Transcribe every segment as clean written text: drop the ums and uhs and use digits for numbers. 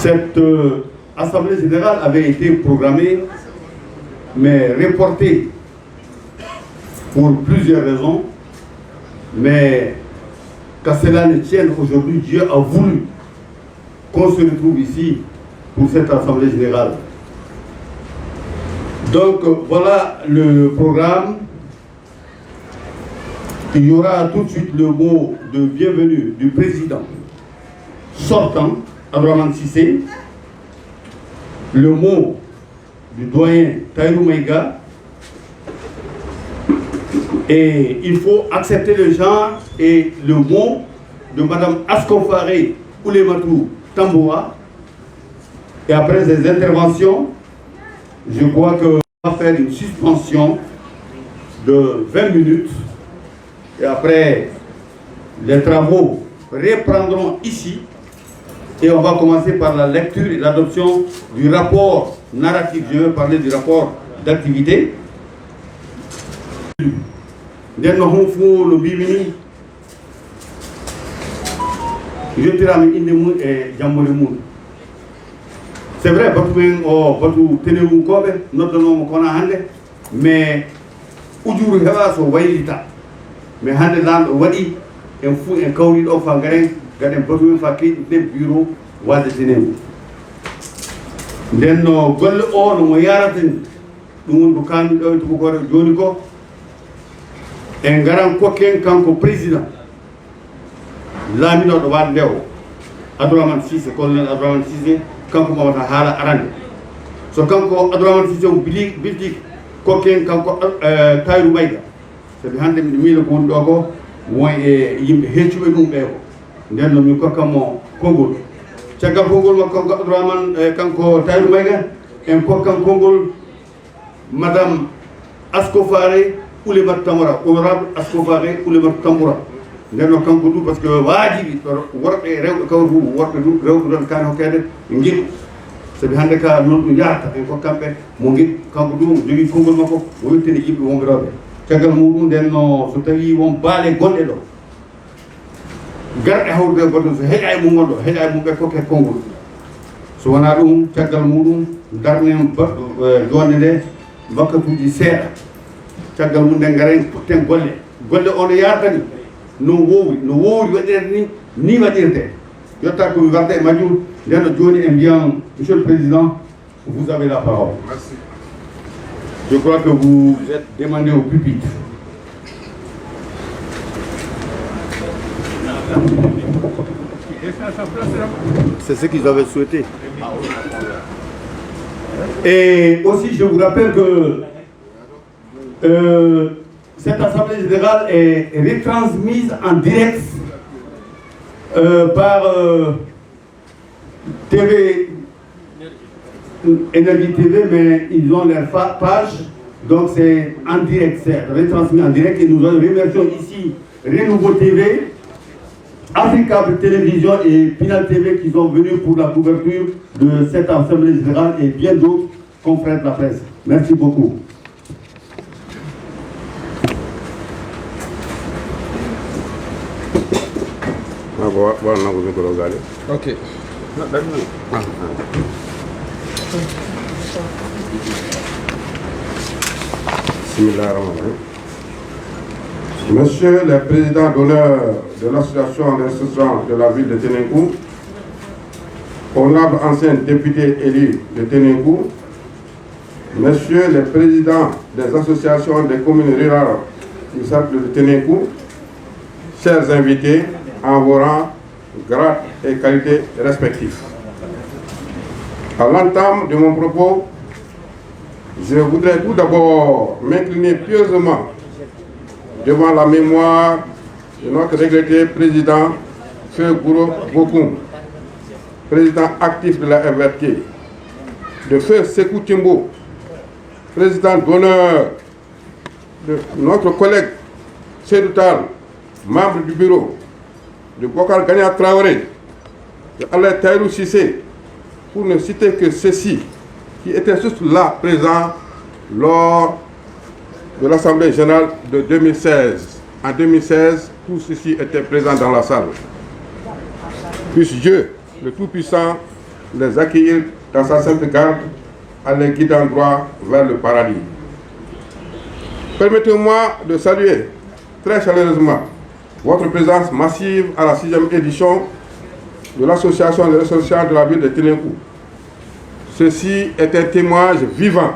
Cette Assemblée générale avait été programmée, mais reportée pour plusieurs raisons. Mais qu'à cela ne tienne, aujourd'hui, Dieu a voulu qu'on se retrouve ici pour cette Assemblée générale. Donc voilà le programme. Il y aura tout de suite le mot de bienvenue du président sortant, Abdourahmane Cissé, le mot du doyen Tahirou Maïga, et il faut accepter le genre et le mot de Madame Askofaré Oulematou Tamboua. Et après ces interventions, je crois qu'on va faire une suspension de 20 minutes. Et après, les travaux reprendront ici. Et on va commencer par la lecture et l'adoption du rapport narratif. Je vais parler du rapport d'activité. C'est vrai, mais mais hande lamɗo waɗi en fuu en kawriɗo fa garen gaɗen batumen fa keyɗi ɗen bureau wadde tenemu nden no golle o nomo yarata ni ɗum woni ko kalmi ɗo e tubakore joni ko en garan kokken kanko président laaminoɗo wadde nde o Abdourahmane Cissé colonel Abdourahmane Cissé kanko mawata haala arande so kanko Abdourahmane Cissé o bilti kokken kanko Tahirou Maïga sabi hande mi miila ko woni ɗo ko won e yimɓe heccuɓe ɗum ɓe ko nden noon min kokkanmo konngol caggal konngol makko kanko Abdourahmane kanko Tahirou Maïga en kokkan konngol madame Askofaré Oulématou Tambora, honorable Askofaré Oulématou Tambora nden noon kanko ɗum par ce que waajibi worɓe e rewɓe kawri fu worɓe ɗum rewɓe ɗon kaani hokkede giɗo sabi hande ka noon ɗum yarata en kokkamɓe mo giɗo kanko ɗum jogii konngol makko o wettini yimɓe wonɓe caggal muɗum nden no so tawi won baale gonɗe ɗo garɗe hawrude goɗɗo so heƴa e mum gonɗo heƴa e mum ɓe kokke konngol so wona ɗum caggal muɗum darnen jonde nde wakkatuji seeɗa caggal mum nden garen putten golle golle o no yartani no wowi waɗirde ni waɗirde yotta komi warda e majjum nden no joni e mbiyam monsieur le président vous avez la parole. Merci. Je crois que vous êtes demandé au pupitre. C'est ce qu'ils avaient souhaité. Et aussi, je vous rappelle que cette Assemblée générale est retransmise en direct par TV Énergie TV, mais ils ont leur page, donc c'est en direct, c'est retransmis en direct. Et nous remercions ici Renouveau TV, Africable Télévision et Pinal TV qui sont venus pour la couverture de cette Assemblée générale et bien d'autres confrères de la presse. Merci beaucoup. Ok. Monsieur le Président d'honneur de l'association d'instruction de la ville de Ténenkou, honorable ancien député élu de Ténenkou, Monsieur le Président des associations des communes rurales du cercle de Ténenkou, chers invités en vos rangs, grades et qualités respectifs. À l'entame de mon propos, je voudrais tout d'abord m'incliner pieusement devant la mémoire de notre regretté président, Feu Gouro Bokoum, président actif de la RVRT, de Feu Sékou Timbo, président d'honneur de notre collègue Seydou Tall, membre du bureau, de Bokar Gania Traoré, de Alain Tahirou Cissé, pour ne citer que ceux-ci, qui étaient juste là, présents, lors de l'Assemblée générale de 2016. En 2016, tous ceux-ci étaient présents dans la salle. Puisse Dieu, le Tout-Puissant, les accueillir dans sa sainte garde en les guidant droit vers le paradis. Permettez-moi de saluer très chaleureusement votre présence massive à la 6e édition de l'Association des ressortissants de la ville de Ténékou. Ceci est un témoignage vivant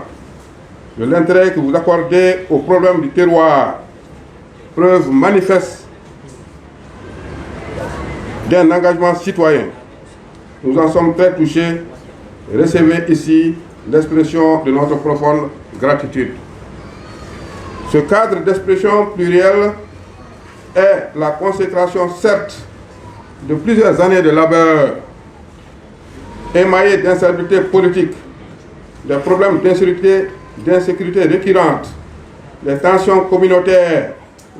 de l'intérêt que vous accordez aux problèmes du terroir, preuve manifeste d'un engagement citoyen. Nous en sommes très touchés et recevez ici l'expression de notre profonde gratitude. Ce cadre d'expression plurielle est la consécration, certes, de plusieurs années de labeur, émaillé d'instabilité politique, des problèmes d'insécurité récurrentes, des tensions communautaires,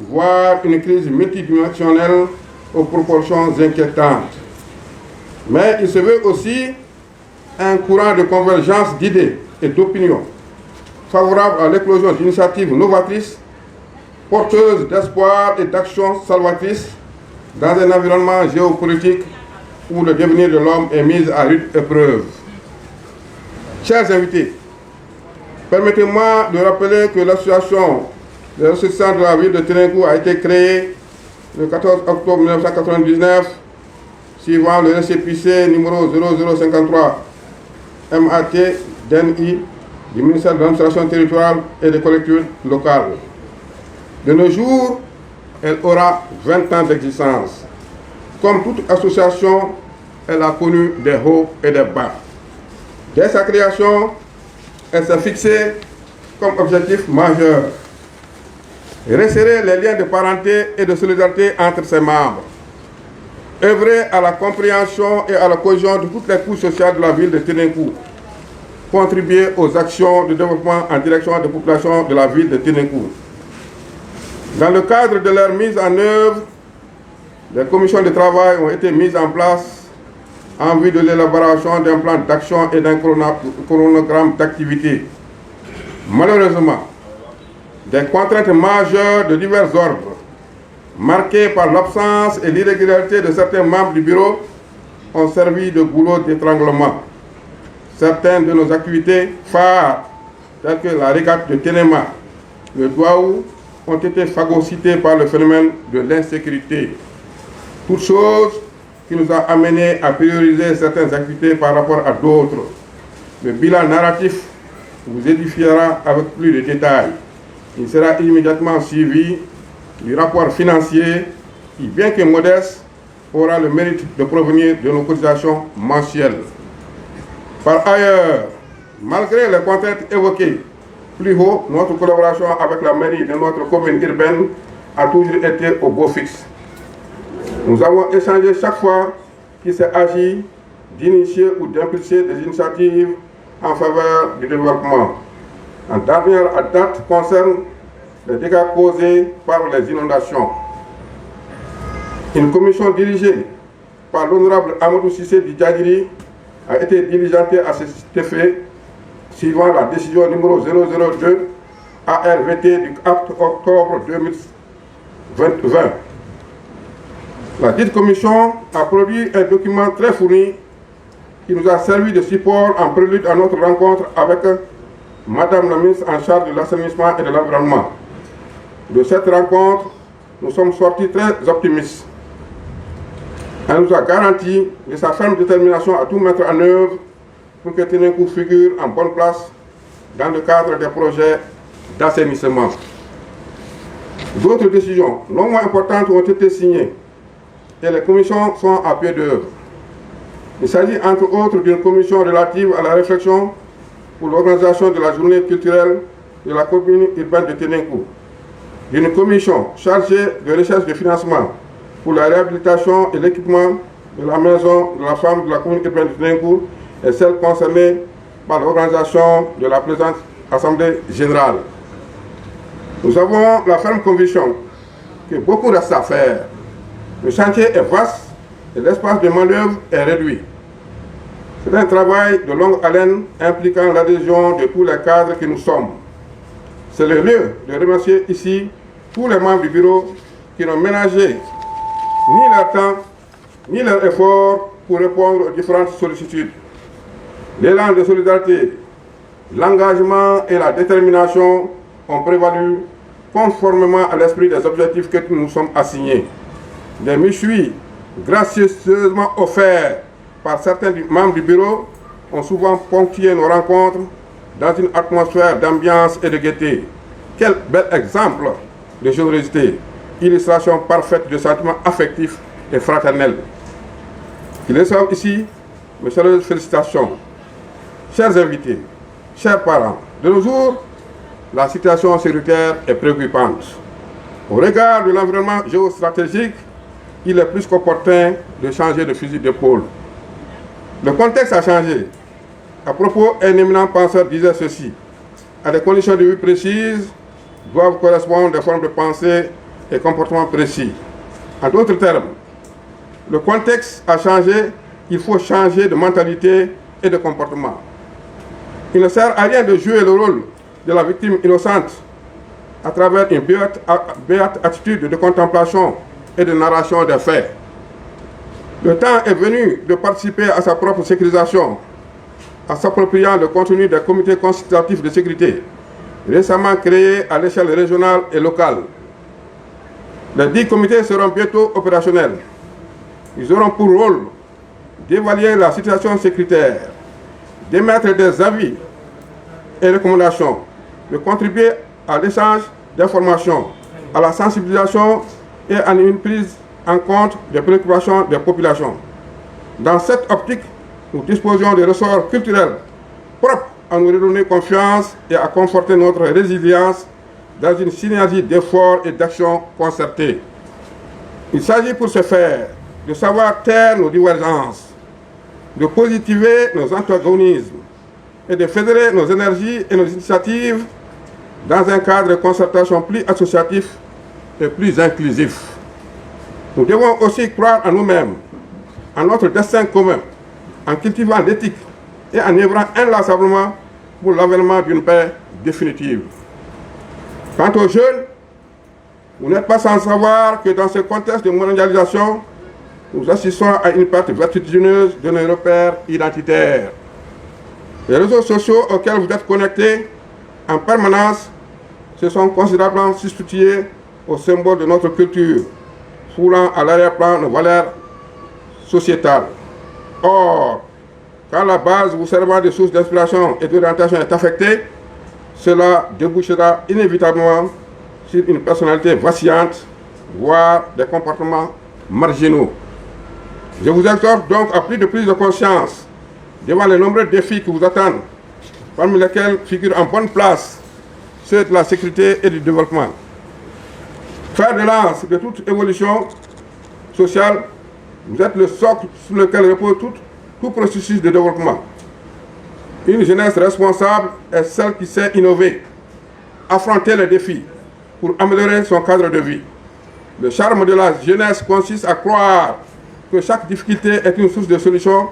voire une crise multidimensionnelle aux proportions inquiétantes. Mais il se veut aussi un courant de convergence d'idées et d'opinions, favorable à l'éclosion d'initiatives novatrices, porteuses d'espoir et d'actions salvatrices dans un environnement géopolitique où le devenir de l'homme est mis à rude épreuve. Chers invités, permettez-moi de rappeler que l'association des ressortissants de la ville de Ténékou a été créée le 14 octobre 1999, suivant le récépissé numéro 0053 MAT DNI du ministère de l'administration territoriale et des collectivités locales. De nos jours, elle aura 20 ans d'existence. Comme toute association, elle a connu des hauts et des bas. Dès sa création, elle s'est fixée comme objectif majeur resserrer les liens de parenté et de solidarité entre ses membres, œuvrer à la compréhension et à la cohésion de toutes les couches sociales de la ville de Ténékou, contribuer aux actions de développement en direction des populations de la ville de Ténékou. Dans le cadre de leur mise en œuvre, des commissions de travail ont été mises en place en vue de l'élaboration d'un plan d'action et d'un chronogramme d'activité. Malheureusement, des contraintes majeures de divers ordres, marquées par l'absence et l'irrégularité de certains membres du bureau, ont servi de goulot d'étranglement. Certaines de nos activités phares, telles que la régate de Ténéma, le Douaou, ont été phagocytées par le phénomène de l'insécurité. Toute chose qui nous a amenés à prioriser certaines activités par rapport à d'autres. Le bilan narratif vous édifiera avec plus de détails. Il sera immédiatement suivi du rapport financier qui, bien que modeste, aura le mérite de provenir de nos cotisations mensuelles. Par ailleurs, malgré les contraintes évoquées plus haut, notre collaboration avec la mairie de notre commune urbaine a toujours été au beau fixe. Nous avons échangé chaque fois qu'il s'est agi d'initier ou d'impulser des initiatives en faveur du développement. En dernière date concerne les dégâts causés par les inondations. Une commission dirigée par l'honorable Amadou Cissé Djadiri a été diligentée à cet effet, suivant la décision numéro 002 ARVT du 4 octobre 2020. La dite commission a produit un document très fourni qui nous a servi de support en prélude à notre rencontre avec Madame la ministre en charge de l'assainissement et de l'environnement. De cette rencontre, nous sommes sortis très optimistes. Elle nous a garanti de sa ferme détermination à tout mettre en œuvre pour que Ténékou figure en bonne place dans le cadre des projets d'assainissement. D'autres décisions non moins importantes ont été signées et les commissions sont à pied d'œuvre. Il s'agit entre autres d'une commission relative à la réflexion pour l'organisation de la journée culturelle de la commune urbaine de Ténékou, d'une commission chargée de recherche de financement pour la réhabilitation et l'équipement de la maison de la femme de la commune urbaine de Ténékou et celle concernée par l'organisation de la présente Assemblée générale. Nous avons la ferme conviction que beaucoup reste à faire. Le chantier est vaste et l'espace de manœuvre est réduit. C'est un travail de longue haleine impliquant l'adhésion de tous les cadres que nous sommes. C'est le lieu de remercier ici tous les membres du bureau qui n'ont ménagé ni leur temps, ni leur effort pour répondre aux différentes sollicitudes. L'élan de solidarité, l'engagement et la détermination ont prévalu conformément à l'esprit des objectifs que nous nous sommes assignés. Des méchouis gracieusement offerts par certains membres du bureau ont souvent ponctué nos rencontres dans une atmosphère d'ambiance et de gaieté. Quel bel exemple de générosité, illustration parfaite de sentiments affectifs et fraternels. Qui reçoivent ici mes chaleureuses félicitations. Chers invités, chers parents, de nos jours, la situation sécuritaire est préoccupante. Au regard de l'environnement géostratégique, il est plus qu'opportun de changer de fusil d'épaule. Le contexte a changé. À propos, un éminent penseur disait ceci: à des conditions de vie précises doivent correspondre des formes de pensée et comportements précis. En d'autres termes, le contexte a changé, il faut changer de mentalité et de comportement. Il ne sert à rien de jouer le rôle de la victime innocente à travers une béate attitude de contemplation et de narration des faits. Le temps est venu de participer à sa propre sécurisation, en s'appropriant le contenu des comités consultatifs de sécurité, récemment créés à l'échelle régionale et locale. Les 10 comités seront bientôt opérationnels. Ils auront pour rôle d'évaluer la situation sécuritaire, d'émettre des avis et recommandations, de contribuer à l'échange d'informations, à la sensibilisation et à une prise en compte des préoccupations des populations. Dans cette optique, nous disposons des ressorts culturels propres à nous redonner confiance et à conforter notre résilience dans une synergie d'efforts et d'actions concertées. Il s'agit pour ce faire de savoir taire nos divergences, de positiver nos antagonismes et de fédérer nos énergies et nos initiatives dans un cadre de concertation plus associatif et plus inclusif. Nous devons aussi croire en nous-mêmes, en notre destin commun, en cultivant l'éthique et en œuvrant inlassablement pour l'avènement d'une paix définitive. Quant aux jeunes, vous n'êtes pas sans savoir que dans ce contexte de mondialisation, nous assistons à une perte vertigineuse de nos repères identitaires. Les réseaux sociaux auxquels vous êtes connectés en permanence se sont considérablement substitués aux symboles de notre culture, foulant à l'arrière-plan nos valeurs sociétales. Or, quand la base vous servant de source d'inspiration et d'orientation est affectée, cela débouchera inévitablement sur une personnalité vacillante, voire des comportements marginaux. Je vous exhorte donc à plus de prise de conscience devant les nombreux défis qui vous attendent, parmi lesquels figurent en bonne place ceux de la sécurité et du développement. Fer de lance de toute évolution sociale, vous êtes le socle sur lequel repose tout processus de développement. Une jeunesse responsable est celle qui sait innover, affronter les défis pour améliorer son cadre de vie. Le charme de la jeunesse consiste à croire que chaque difficulté est une source de solution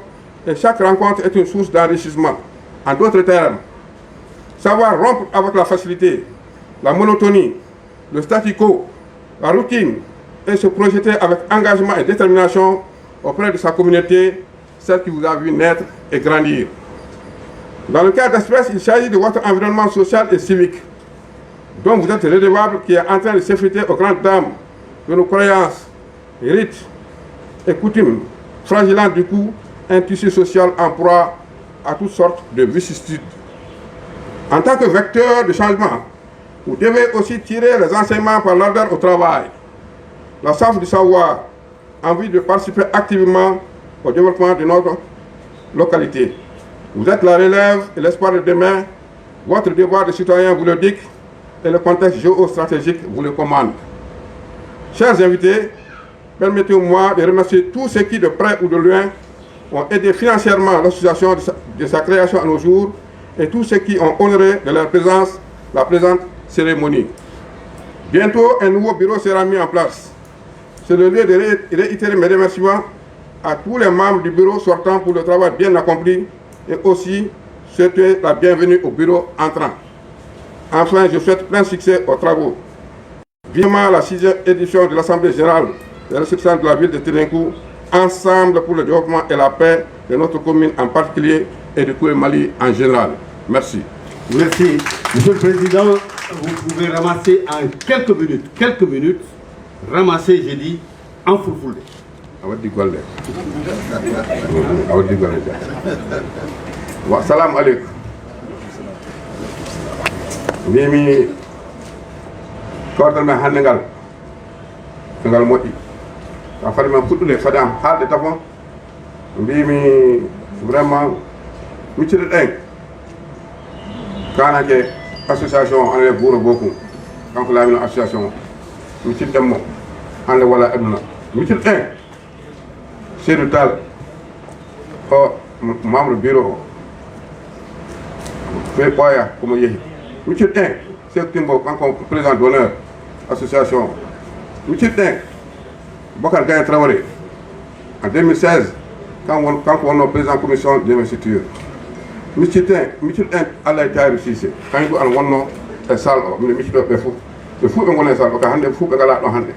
et chaque rencontre est une source d'enrichissement. En d'autres termes, savoir rompre avec la facilité, la monotonie, le statu quo, la routine et se projeter avec engagement et détermination auprès de sa communauté, celle qui vous a vu naître et grandir. Dans le cas d'espèce, il s'agit de votre environnement social et civique, dont vous êtes redevable, qui est en train de s'effriter aux grandes dames de nos croyances, rites et coutumes, fragilant du coup un tissu social en proie à toutes sortes de vicissitudes. En tant que vecteur de changement, vous devez aussi tirer les enseignements par l'ardeur au travail, la soif du savoir, envie de participer activement au développement de notre localité. Vous êtes la relève et l'espoir de demain, votre devoir de citoyen vous le dicte et le contexte géostratégique vous le commande. Chers invités, permettez-moi de remercier tous ceux qui, de près ou de loin, ont aidé financièrement l'association de sa création à nos jours et tous ceux qui ont honoré de leur présence la présente cérémonie. Bientôt, un nouveau bureau sera mis en place. C'est le lieu de réitérer mes remerciements à tous les membres du bureau sortant pour le travail bien accompli et aussi souhaiter la bienvenue au bureau entrant. Enfin, je souhaite plein succès aux travaux. Vivement la 6e édition de l'Assemblée générale des ressortissants de la ville de Ténencourt, ensemble pour le développement et la paix de notre commune en particulier et de tout le Mali en général. Merci. Merci. Monsieur le Président, vous pouvez ramasser en quelques minutes, ramasser, j'ai dit, en fulfulde. Salam alaikum. Mimi kordal me hande ngal moƴƴi a fadi men fuɗɗude fadam haalde tafon mbimi vraiment miccude ɗen kanake association ane Buuro Bokum kanko laamino association mi ciɗɗenmo hande wala aduna miccude ɗen Seydou Tall o membre bureau o fe ɓooya komo yeehi miccude ɗen Seydou Timbo kanko président d'honneur association miccude ɗen Bokar Gaye Traoré en 2016 kanko wonno président commission d'investiture miccude ɗen Allah Tahirou Cissé kañum ɗo ana wonno e salle o mine miccuɗoɓe fof ɓe fof ɓe gona e salle o ka hannde fof ɓe ngala ɗo hannde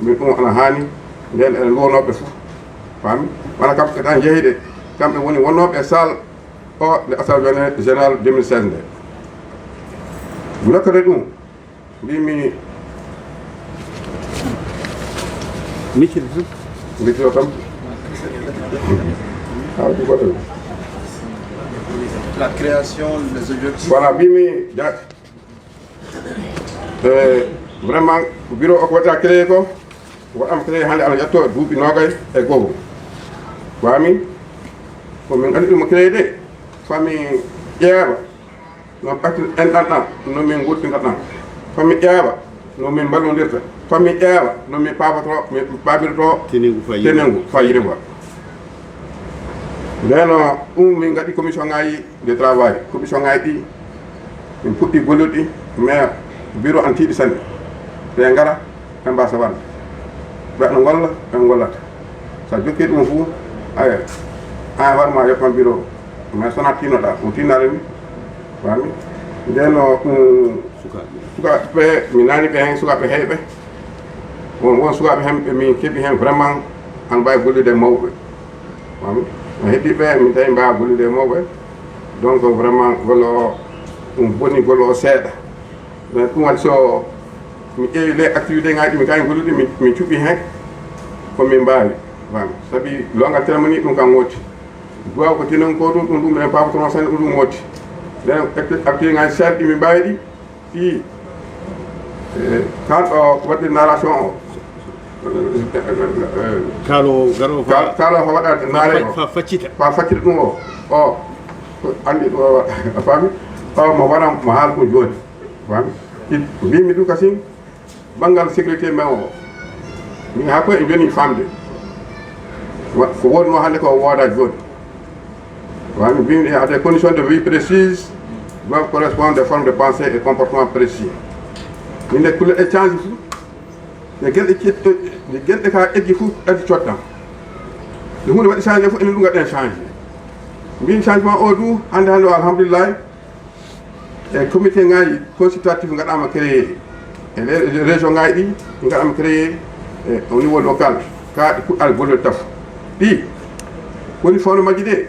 min ɗum ana haani nden ene luwonoɓe fof faami wona kamɓe tan jeeyiɗe kamɓe woni wonnoɓe e salle o nde assemblée générale 2016 nde mi rokkade ɗum mbimi miccuɗo kam la création, les objectifs. Voilà, Bimi, vraiment, le bureau a créé quoi? On a créé un yato, double nogay et go. Famille, comme on a dit, on a créé famille hier, nous avons un an, nous avons un goût d'un an. Famille hier, nous avons un ballon de terre. Famille hier, nous avons pas trop, tenengu, faillir. Ndeno min gaɗi commission ngaji de travail commission ngaji ɗi min puɗɗi golluɗi mais bureau an tiiɗi sanne ɓe gara ɓe mbasa walde ɓe no golla ɓe gollata sa jokki ɗum fou aya an warma yoppan bureau mais sona tinnoɗa ɗum tinnare mi fami ndeno sukaɓe mi nani ɓe hen sukaɓe heyɓe won sukaɓe hen min keeɓi hen vraiment an mbawi gollude mawɓe fami heddiɓe min tawi mbawa gollude e mawɓe donc vraiment golle o ɗum bonni golle o seeɗa mais ɗum waɗi so mi ƴeewi les activité ngaji ɗi mi kawi gollude min cuɓi hen komin mbawi fami saabi longal télémoni ɗum kam wooti duwaw ko tinen ko ɗum ɗum minen papaton sanne ɗum wooti nden activité ngaji seeɗa ɗi min mbawi ɗi ɗi kanɗo waɗɗi narration o kalo garo kalo ko waɗa naare o fa faccita ɗum o andi ɗo a faami o mo waɗa mo haala ɗum joni faami mbimi ɗum kasim banggal sécurité men o min ha koye e joni famde ko wonno hannde ko wooda joni faami mbimi à des conditions de vie précises doivent correspondre des formes de pensée et comportement précis min de kulle e change fou ne gelɗe ka eggi fof ɗati cotta nde hunde waɗi changé fof enen ɗum gaɗen changé mbin changement o du hande o alhamdulillah e comité ngaji consultatif gaɗama créé e région ngaji ɗi gaɗama créé au niveau local ka ɗi puɗɗal gollode taf ɗi woni fawno majji ɗe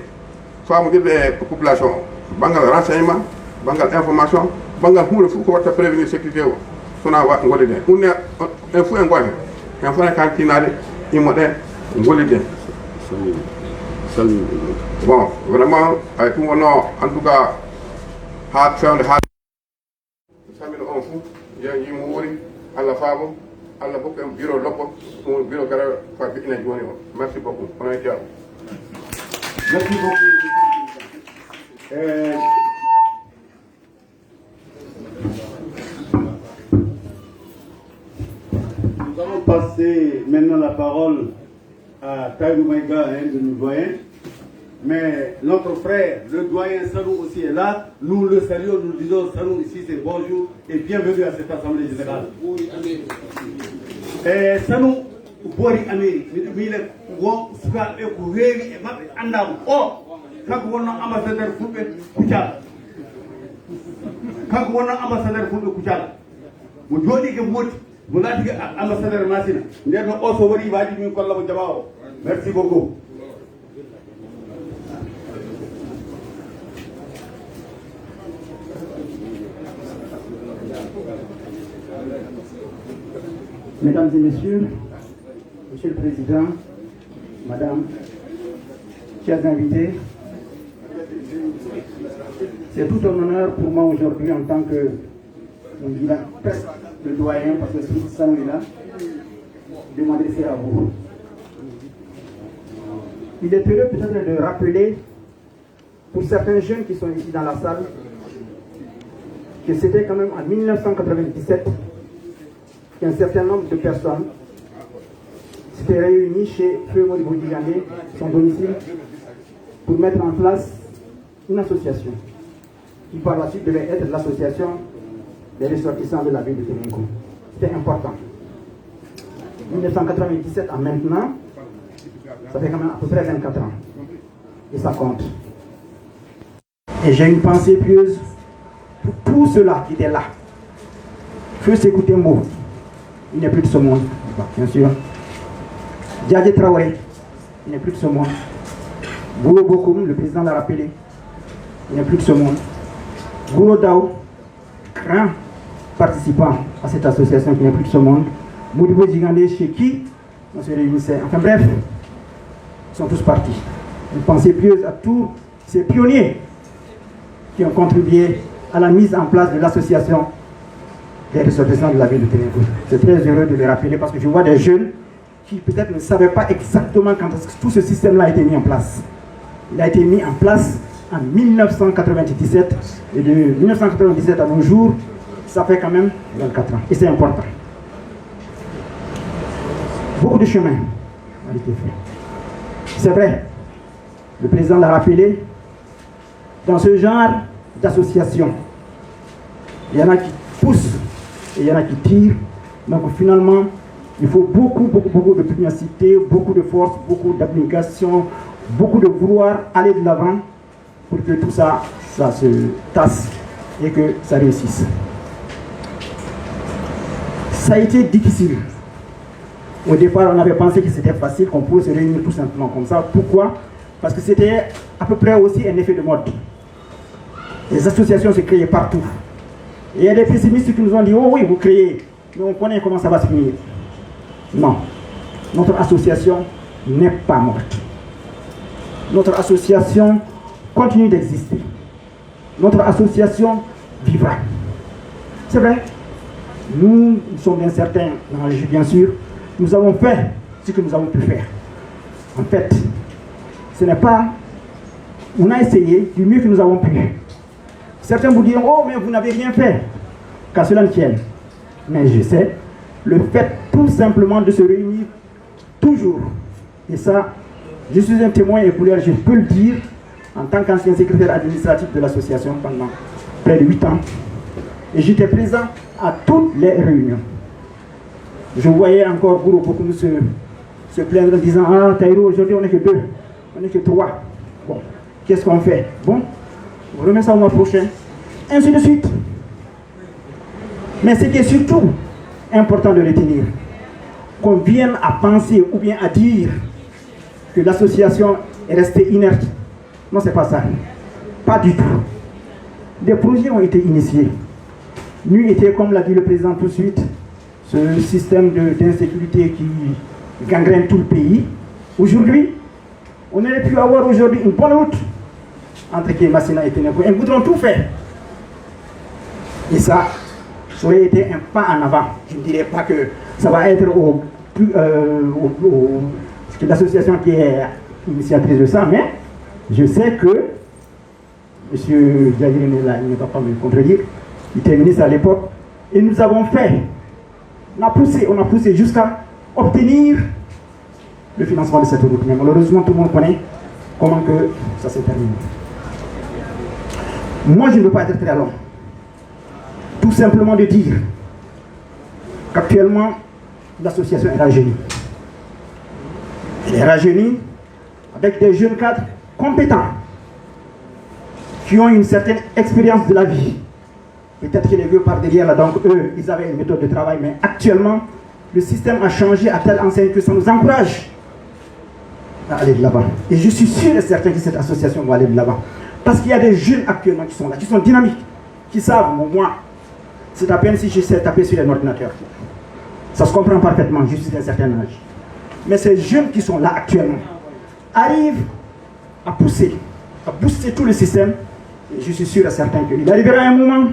famodirde e population o banggal renseignement banggal information banggal hunde fof ko watta prévenir sécurité o sona gollide hen ɗum ne en fof en goy hen en fona kan tinade immo ɗen gollide bon vraiment ay ɗum wonno en tout cas ha fewde ha samino on fof yen yimo wori Allah faabo Allah hokku en bureau lobbo ɗum bureau gara fa ɓiɗɗina joni o merci beaucoup onon jeeyaɓo merci beaucoup Nous allons passer maintenant la parole à Tahirou Maïga, un de nos doyens. Mais notre frère, le doyen Sanou aussi est là. Nous le saluons, nous disons Sanou ici, c'est bonjour et bienvenue à cette assemblée générale. Sanou, Bori Amérique, mille wo suka e ko rewi e mabbe andam o kanko wonno ambassadeur fulbe Kouthia kanko wonno ambassadeur fulbe Kouthia mo jodi ke moti mo lati ambassadeur Masina nden o so wari waji min kolla mo jama o merci beaucoup Mesdames et messieurs, Monsieur le Président, Madame, chers invités, c'est tout un honneur pour moi aujourd'hui en tant que, on dirait presque le doyen, parce que c'est ça est là, de m'adresser à vous. Il est heureux peut-être de rappeler, pour certains jeunes qui sont ici dans la salle, que c'était quand même en 1997 qu'un certain nombre de personnes s'étaient réunies chez Feu Modibo Djigandé, son domicile, pour mettre en place une association qui par la suite devait être l'association des ressortissants de la ville de Ténégo. C'était important. 1997 à maintenant, ça fait quand même à peu près 24 ans. Et ça compte. Et j'ai une pensée pieuse pour tous ceux-là qui étaient là. Feu Sékou Tembo, il n'est plus de ce monde, bien sûr. Diadje Traoré, il n'est plus de ce monde. Gouro Bokoum, le président l'a rappelé, il n'est plus de ce monde. Gouro Dao, grand participant à cette association qui n'est plus de ce monde. Modibo Djigandé, chez qui on se réunissait. Enfin bref, ils sont tous partis. Une pensée pieuse à tous ces pionniers qui ont contribué à la mise en place de l'association des ressortissants de la ville de Ténégo. C'est très heureux de les rappeler parce que je vois des jeunes qui peut-être ne savaient pas exactement quand tout ce système-là a été mis en place. Il a été mis en place en 1997 et de 1997 à nos jours, ça fait quand même 24 ans et c'est important. Beaucoup de chemin a été fait. C'est vrai, le président l'a rappelé, dans ce genre d'association, il y en a qui poussent et il y en a qui tirent. Donc finalement, il faut beaucoup de pugnacité, beaucoup de force, beaucoup d'abnégation, beaucoup de vouloir aller de l'avant pour que tout ça, ça se tasse et que ça réussisse. Ça a été difficile. Au départ, on avait pensé que c'était facile, qu'on pouvait se réunir tout simplement comme ça. Pourquoi? Parce que c'était à peu près aussi un effet de mode. Les associations se créaient partout. Et il y a des pessimistes qui nous ont dit, oh oui, vous créez, mais on connaît comment ça va se finir. Non, notre association n'est pas morte. Notre association continue d'exister. Notre association vivra. C'est vrai, nous sommes bien certains, bien sûr, nous avons fait ce que nous avons pu faire. En fait, ce n'est pas... On a essayé du mieux que nous avons pu. Certains vous diront, oh mais vous n'avez rien fait. Qu'à cela ne tienne. Mais je sais, le fait tout simplement de se réunir toujours. Et ça, je suis un témoin et je peux le dire, en tant qu'ancien secrétaire administratif de l'association pendant près de 8 ans. Et j'étais présent à toutes les réunions. Je voyais encore Gouro Bokoum se plaindre en disant, ah Taïro, aujourd'hui on n'est que 2, on n'est que 3. Bon, qu'est-ce qu'on fait? Bon, on remet ça au mois prochain. Ainsi de suite. Mais ce qui est surtout important de retenir, qu'on vienne à penser ou bien à dire que l'association est restée inerte. Non, c'est pas ça. Pas du tout. Des projets ont été initiés. Nuit était, comme l'a dit le président tout de suite, ce système d'insécurité qui gangrène tout le pays. Aujourd'hui, on aurait pu avoir aujourd'hui une bonne route entre Kémassina et Ténégo. Ils voudront tout faire. Et ça aurait été un pas en avant. Je ne dirais pas que ça va être l'association qui est initiatrice de ça, mais je sais que M. Diaghiry il ne va pas me contredire, il était ministre à l'époque, et nous avons fait, on a poussé jusqu'à obtenir le financement de cette route. Mais malheureusement, tout le monde connaît comment que ça s'est terminé. Moi, je ne veux pas être très long. Tout simplement de dire qu'actuellement, l'association est rajeunie. Elle est rajeunie avec des jeunes cadres compétents qui ont une certaine expérience de la vie. Peut-être que les vieux par derrière, là, donc eux, ils avaient une méthode de travail, mais actuellement, le système a changé à telle enseigne que ça nous encourage à aller de l'avant. Et je suis sûr et certain que cette association va aller de l'avant. Parce qu'il y a des jeunes actuellement qui sont là, qui sont dynamiques, qui savent, moi, c'est à peine si je sais taper sur un ordinateur. Ça se comprend parfaitement, je suis d'un certain âge. Mais ces jeunes qui sont là actuellement arrivent à pousser, à booster tout le système. Et je suis sûr et certain qu'il arrivera un moment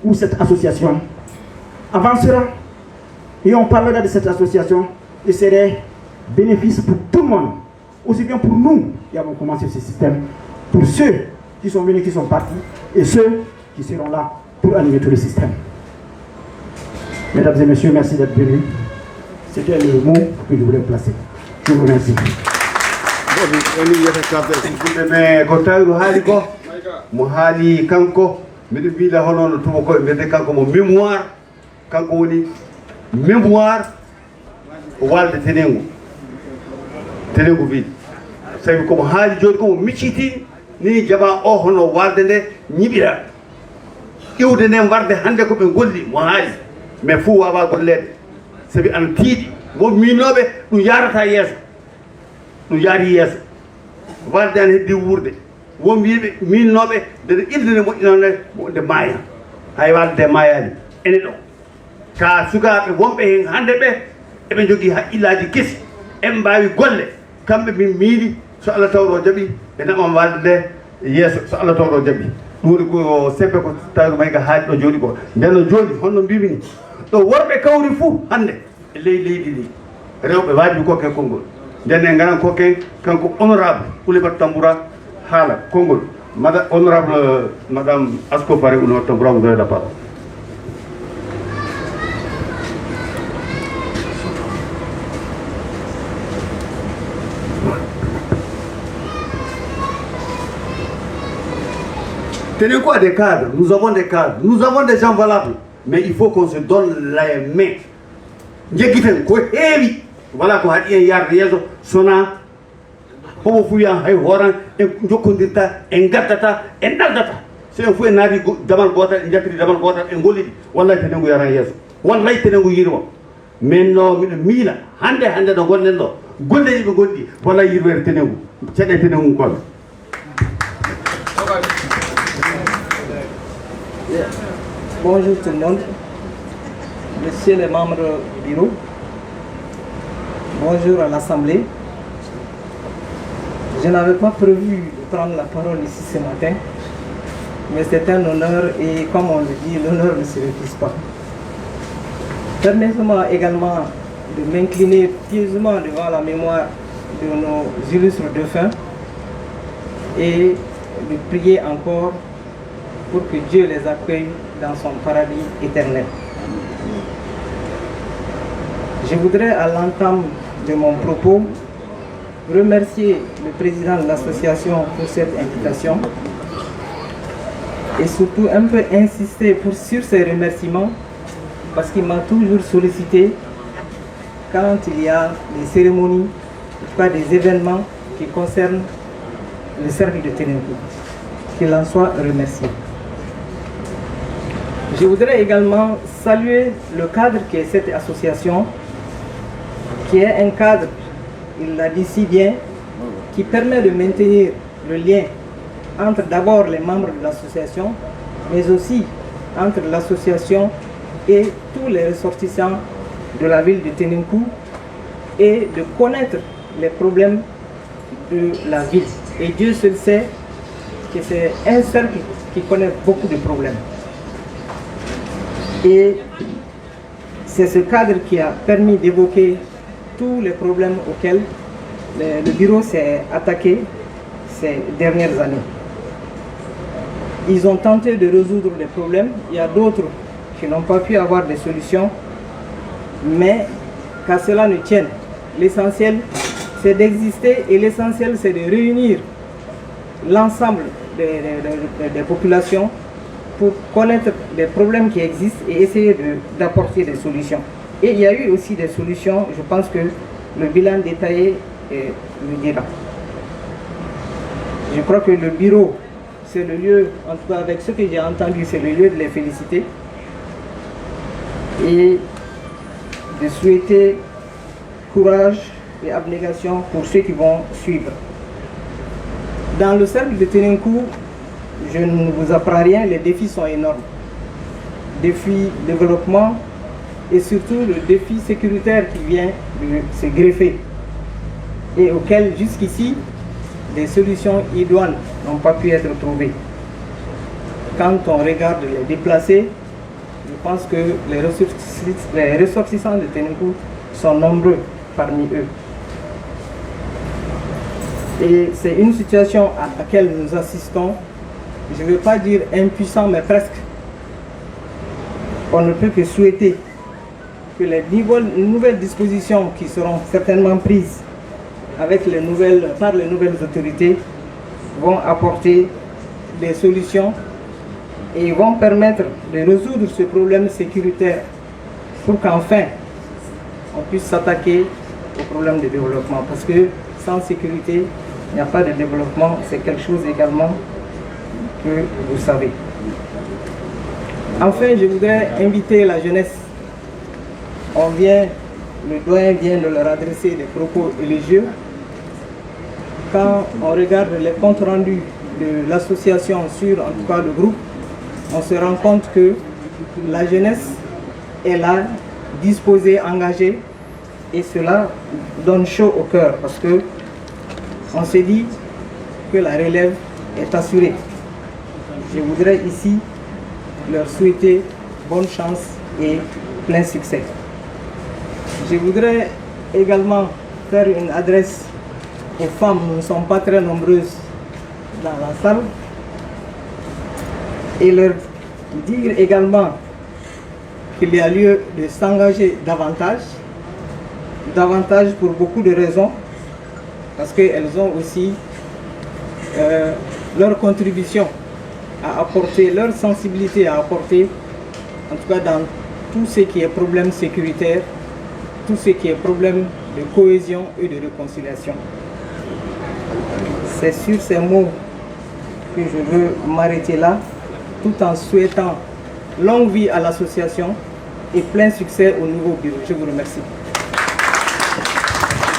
où cette association avancera. Et on parlera de cette association et serait bénéfice pour tout le monde. Aussi bien pour nous qui avons commencé ce système, pour ceux qui sont venus, qui sont partis, et ceux qui seront là pour animer tout le système. Mesdames et messieurs, merci d'être venus. C'était le mot que je voulais placer. Je vous remercie. mo haali kanko miɗo wiila honono tuma koye mbiyete kanko mo mémoire kanko woni mémoire walde tenengu wiide sabi komo haali joni komo micciti ni jama o hono walde nde ñiɓira iwde nde warde hande koɓe golli mo haali mais fou wawa gollede sabi ana tiiɗi mo minoɓe ɗum yarata yeeso ɗum yaari yeeso walde an heddi wurde won wiiɓe minnoɓe nde ildene moƴƴinone nde maaya hay walde maayani ene ɗo ka sukaɓe wonɓe hen hande ɓe eɓe jogui haqqillaji kesi eɓe mbawi golle kamɓe min miiɗi so Allah tawɗo jaaɓi ɓe naɓam walde nde yeeso so Allah tawɗo jaaɓi ɗum woni ko seppe ko tawi mayga haali ɗo jooɗi ko nden no jooɗi honno mbimi ni ɗo worɓe kawri fou hande e leydi ndi rewɓe wajibi kokken konngol nden en garan kokken kanko honorable Oulimata Tamboura haala konngol honorable madame Asko Faré Oulimata Tamboura, vous avez la parole. Tenez quoi des cadres, nous avons des cadres, nous avons des gens valables, mais il faut qu'on se donne les mains. Njegiten ko heewi voilà ko haɗi en yarde yeeso sona homo fu wiyan hay horan en jokkodirta en gaddata en ɗaldata so en fu en naati damal gotal en jattiri damal gotal en gollidi wallahi tenengu yaran yeeso wallahi tenengu yirma min no miɗo miila hande ɗo gonɗen ɗo golleji ɓe goɗɗi wallahi yirwere tenengu ceɗe tenengu kono. Bonjour tout le monde, messieurs les membres du bureau, bonjour à l'Assemblée. Je n'avais pas prévu de prendre la parole ici ce matin, mais c'est un honneur et comme on le dit, l'honneur ne se refuse pas. Permettez-moi également de m'incliner pieusement devant la mémoire de nos illustres défunts et de prier encore pour que Dieu les accueille dans son paradis éternel. Je voudrais à l'entame de mon propos remercier le président de l'association pour cette invitation et surtout un peu insister sur ces remerciements parce qu'il m'a toujours sollicité quand il y a des cérémonies, en tout cas des événements qui concernent le cercle de Ténencourt. Qu'il en soit remercié. Je voudrais également saluer le cadre qui est cette association, qui est un cadre, il l'a dit si bien, qui permet de maintenir le lien entre d'abord les membres de l'association, mais aussi entre l'association et tous les ressortissants de la ville de Ténencourt et de connaître les problèmes de la ville. Et Dieu seul sait que c'est un cercle qui connaît beaucoup de problèmes. Et c'est ce cadre qui a permis d'évoquer tous les problèmes auxquels le bureau s'est attaqué ces dernières années. Ils ont tenté de résoudre les problèmes. Il y a d'autres qui n'ont pas pu avoir des solutions. Mais qu'à cela ne tienne, l'essentiel c'est d'exister et l'essentiel c'est de réunir l'ensemble des populations pour connaître les problèmes qui existent et essayer d'apporter des solutions. Et il y a eu aussi des solutions, je pense que le bilan détaillé le dira. Je crois que le bureau, c'est le lieu, en tout cas avec ce que j'ai entendu, c'est le lieu de les féliciter et de souhaiter courage et abnégation pour ceux qui vont suivre. Dans le cercle de Ténencourt, je ne vous apprends rien, les défis sont énormes. Défis développement, et surtout le défi sécuritaire qui vient de se greffer et auquel jusqu'ici des solutions idoines n'ont pas pu être trouvées. Quand on regarde les déplacés, je pense que les ressortissants de Ténencourt sont nombreux parmi eux. Et c'est une situation à laquelle nous assistons, je ne veux pas dire impuissant, mais presque. On ne peut que souhaiter que les nouvelles dispositions qui seront certainement prises par les nouvelles autorités vont apporter des solutions et vont permettre de résoudre ce problème sécuritaire pour qu'enfin on puisse s'attaquer au problème de développement. Parce que sans sécurité, il n'y a pas de développement, c'est quelque chose également que vous savez. Enfin, je voudrais inviter la jeunesse. Le doyen vient de leur adresser des propos élogieux. Quand on regarde les comptes rendus de l'association sur, en tout cas, le groupe, on se rend compte que la jeunesse est là, disposée, engagée, et cela donne chaud au cœur parce que on se dit que la relève est assurée. Je voudrais ici leur souhaiter bonne chance et plein succès. Je voudrais également faire une adresse aux femmes. Nous ne sommes pas très nombreuses dans la salle. Et leur dire également qu'il y a lieu de s'engager davantage pour beaucoup de raisons, parce qu'elles ont aussi leur contribution à apporter, leur sensibilité à apporter, en tout cas dans tout ce qui est problème sécuritaire, tout ce qui est problème de cohésion et de réconciliation. C'est sur ces mots que je veux m'arrêter là, tout en souhaitant longue vie à l'association et plein succès au nouveau bureau. Je vous remercie.